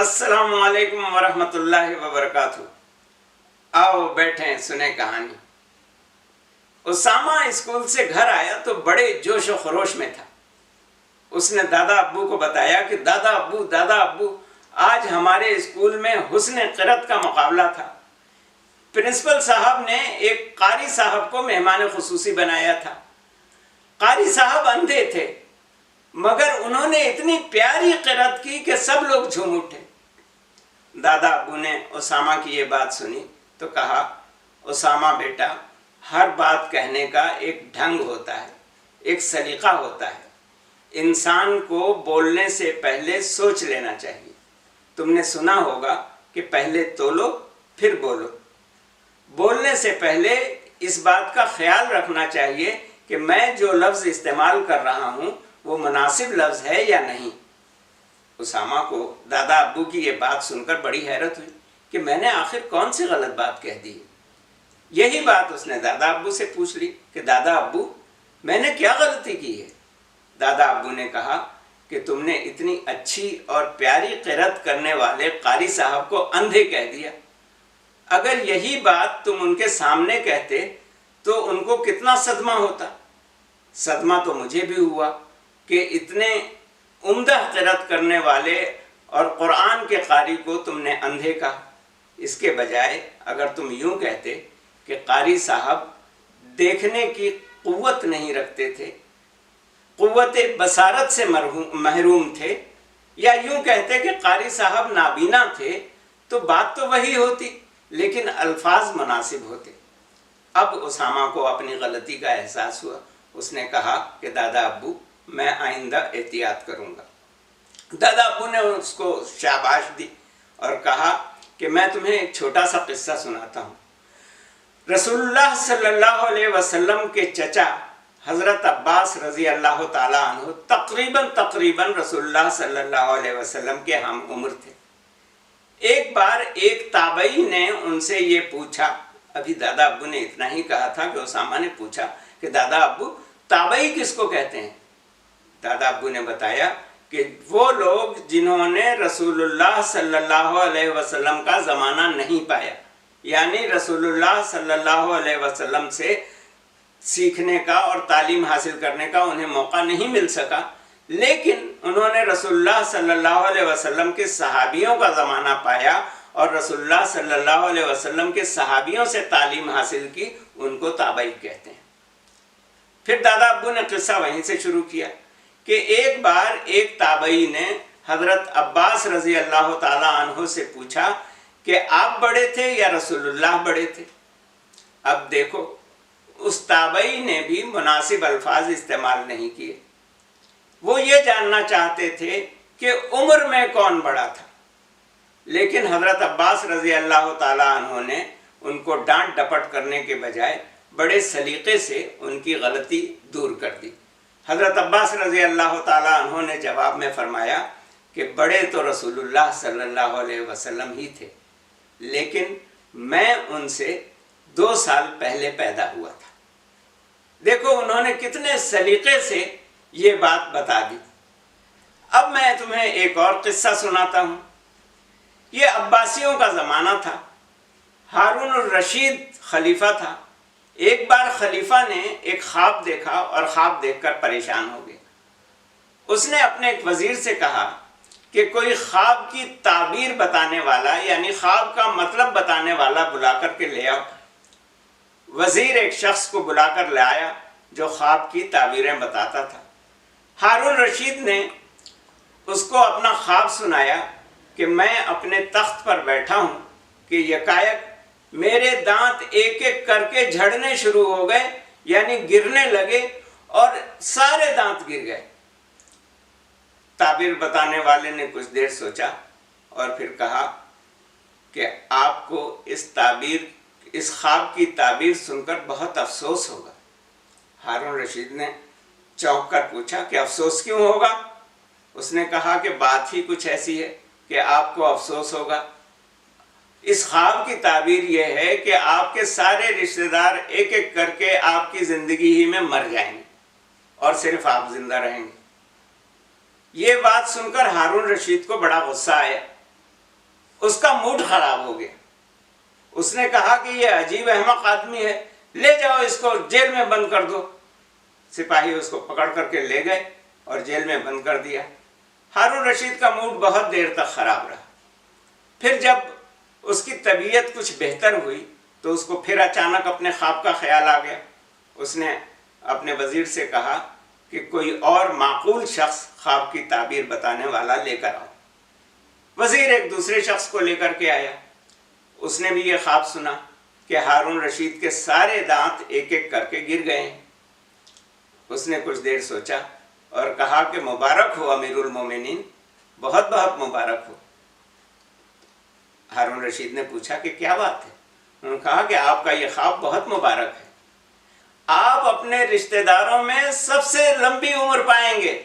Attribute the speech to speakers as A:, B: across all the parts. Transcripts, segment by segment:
A: السلام علیکم ورحمۃ اللہ وبرکاتہ۔ آؤ بیٹھیں سنیں کہانی۔ اسامہ اسکول سے گھر آیا تو بڑے جوش و خروش میں تھا۔ اس نے دادا ابو کو بتایا کہ دادا ابو آج ہمارے اسکول میں حسن قرأت کا مقابلہ تھا۔ پرنسپل صاحب نے ایک قاری صاحب کو مہمان خصوصی بنایا تھا۔ قاری صاحب اندھے تھے مگر انہوں نے اتنی پیاری قرأت کی کہ سب لوگ جھوم اٹھے۔ دادا ابو نے اسامہ کی یہ بات سنی تو کہا، اسامہ بیٹا، ہر بات کہنے کا ایک ڈھنگ ہوتا ہے، ایک سلیقہ ہوتا ہے۔ انسان کو بولنے سے پہلے سوچ لینا چاہیے۔ تم نے سنا ہوگا کہ پہلے تولو پھر بولو۔ بولنے سے پہلے اس بات کا خیال رکھنا چاہیے کہ میں جو لفظ استعمال کر رہا ہوں وہ مناسب لفظ ہے یا نہیں۔ اسامہ کو دادا ابو کی یہ بات سن کر بڑی حیرت ہوئی کہ میں نے آخر کون سی غلط بات کہہ دی۔ یہی بات اس نے دادا ابو سے پوچھ لی کہ دادا ابو، میں نے کیا غلطی کی ہے؟ دادا ابو نے کہا کہ تم نے اتنی اچھی اور پیاری قرأت کرنے والے قاری صاحب کو اندھے کہہ دیا۔ اگر یہی بات تم ان کے سامنے کہتے تو ان کو کتنا صدمہ ہوتا۔ صدمہ تو مجھے بھی ہوا کہ اتنے عمدہ قرأت کرنے والے اور قرآن کے قاری کو تم نے اندھے کہا۔ اس کے بجائے اگر تم یوں کہتے کہ قاری صاحب دیکھنے کی قوت نہیں رکھتے تھے، قوت بصارت سے محروم تھے، یا یوں کہتے کہ قاری صاحب نابینا تھے، تو بات تو وہی ہوتی لیکن الفاظ مناسب ہوتے۔ اب اسامہ کو اپنی غلطی کا احساس ہوا۔ اس نے کہا کہ دادا ابو، میں آئندہ احتیاط کروں گا۔ دادا ابو نے اس کو شاباش دی اور کہا کہ میں تمہیں ایک چھوٹا سا قصہ سناتا ہوں۔ رسول اللہ صلی اللہ علیہ وسلم کے چچا حضرت عباس رضی اللہ تعالیٰ عنہ تقریباً رسول اللہ صلی اللہ علیہ وسلم کے ہم عمر تھے۔ ایک بار ایک تابعی نے ان سے یہ پوچھا، ابھی دادا ابو نے اتنا ہی کہا تھا کہ اسامہ نے پوچھا کہ دادا ابو، تابعی کس کو کہتے ہیں؟ دادا ابو نے بتایا کہ وہ لوگ جنہوں نے رسول اللہ صلی اللہ علیہ وسلم کا زمانہ نہیں پایا، یعنی رسول اللہ صلی اللہ علیہ وسلم سے سیکھنے کا اور تعلیم حاصل کرنے کا انہیں موقع نہیں مل سکا، لیکن انہوں نے رسول اللہ صلی اللہ علیہ وسلم کے صحابیوں کا زمانہ پایا اور رسول اللہ صلی اللہ علیہ وسلم کے صحابیوں سے تعلیم حاصل کی، ان کو تابعی کہتے ہیں۔ پھر دادا ابو نے قصہ وہیں سے شروع کیا کہ ایک بار ایک تابعی نے حضرت عباس رضی اللہ تعالیٰ عنہ سے پوچھا کہ آپ بڑے تھے یا رسول اللہ بڑے تھے؟ اب دیکھو، اس تابعی نے بھی مناسب الفاظ استعمال نہیں کیے۔ وہ یہ جاننا چاہتے تھے کہ عمر میں کون بڑا تھا، لیکن حضرت عباس رضی اللہ تعالیٰ عنہ نے ان کو ڈانٹ ڈپٹ کرنے کے بجائے بڑے سلیقے سے ان کی غلطی دور کر دی۔ حضرت عباس رضی اللہ تعالیٰ عنہ نے جواب میں فرمایا کہ بڑے تو رسول اللہ صلی اللہ علیہ وسلم ہی تھے، لیکن میں ان سے 2 سال پہلے پیدا ہوا تھا۔ دیکھو انہوں نے کتنے سلیقے سے یہ بات بتا دی۔ اب میں تمہیں ایک اور قصہ سناتا ہوں۔ یہ عباسیوں کا زمانہ تھا۔ ہارون الرشید خلیفہ تھا۔ ایک بار خلیفہ نے ایک خواب دیکھا اور خواب دیکھ کر پریشان ہو گیا۔ اس نے اپنے ایک وزیر سے کہا کہ کوئی خواب کی تعبیر بتانے والا، یعنی خواب کا مطلب بتانے والا بلا کر کے لے آؤ۔ وزیر ایک شخص کو بلا کر لے آیا جو خواب کی تعبیریں بتاتا تھا۔ ہارون رشید نے اس کو اپنا خواب سنایا کہ میں اپنے تخت پر بیٹھا ہوں کہ یکایک میرے دانت ایک ایک کر کے جھڑنے شروع ہو گئے، یعنی گرنے لگے اور سارے دانت گر گئے۔ تعبیر بتانے والے نے کچھ دیر سوچا اور پھر کہا کہ آپ کو اس خواب کی تعبیر سن کر بہت افسوس ہوگا۔ ہارون رشید نے چونک کر پوچھا کہ افسوس کیوں ہوگا؟ اس نے کہا کہ بات ہی کچھ ایسی ہے کہ آپ کو افسوس ہوگا۔ اس خواب کی تعبیر یہ ہے کہ آپ کے سارے رشتہ دار ایک ایک کر کے آپ کی زندگی ہی میں مر جائیں گے اور صرف آپ زندہ رہیں گے۔ یہ بات سن کر ہارون رشید کو بڑا غصہ آیا۔ اس کا موڈ خراب ہو گیا. اس نے کہا کہ یہ عجیب احمق آدمی ہے, لے جاؤ اس کو جیل میں بند کر دو. سپاہی اس کو پکڑ کر کے لے گئے اور جیل میں بند کر دیا. ہارون رشید کا موڈ بہت دیر تک خراب رہا. پھر جب اس کی طبیعت کچھ بہتر ہوئی تو اس کو پھر اچانک اپنے خواب کا خیال آ گیا. اس نے اپنے وزیر سے کہا کہ کوئی اور معقول شخص خواب کی تعبیر بتانے والا لے کر آؤ. وزیر ایک دوسرے شخص کو لے کر کے آیا. اس نے بھی یہ خواب سنا کہ ہارون رشید کے سارے دانت ایک ایک کر کے گر گئے ہیں. اس نے کچھ دیر سوچا اور کہا کہ مبارک ہو امیر المومنین, بہت بہت مبارک ہو. ہارون رشید نے پوچھا کہ کیا بات ہے؟ انہوں نے کہا کہ آپ کا یہ خواب بہت مبارک ہے, آپ اپنے رشتہ داروں میں سب سے لمبی عمر پائیں گے.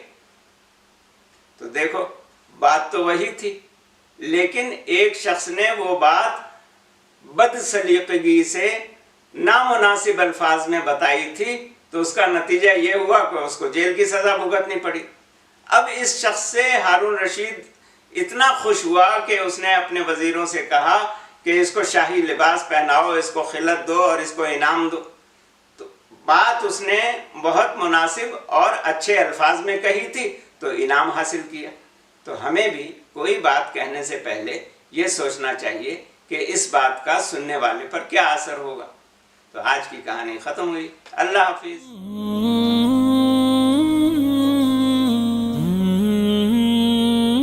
A: تو دیکھو بات تو وہی تھی, لیکن ایک شخص نے وہ بات بد سلیقگی سے نامناسب الفاظ میں بتائی تھی, تو اس کا نتیجہ یہ ہوا کہ اس کو جیل کی سزا بھگتنی پڑی. اب اس شخص سے ہارون رشید اتنا خوش ہوا کہ اس نے اپنے وزیروں سے کہا کہ اس کو شاہی لباس پہناؤ, اس کو خلعت دو اور اس کو انعام دو. تو بات اس نے بہت مناسب اور اچھے الفاظ میں کہی تھی, تو انعام حاصل کیا. تو ہمیں بھی کوئی بات کہنے سے پہلے یہ سوچنا چاہیے کہ اس بات کا سننے والے پر کیا اثر ہوگا. تو آج کی کہانی ختم ہوئی. اللہ حافظ.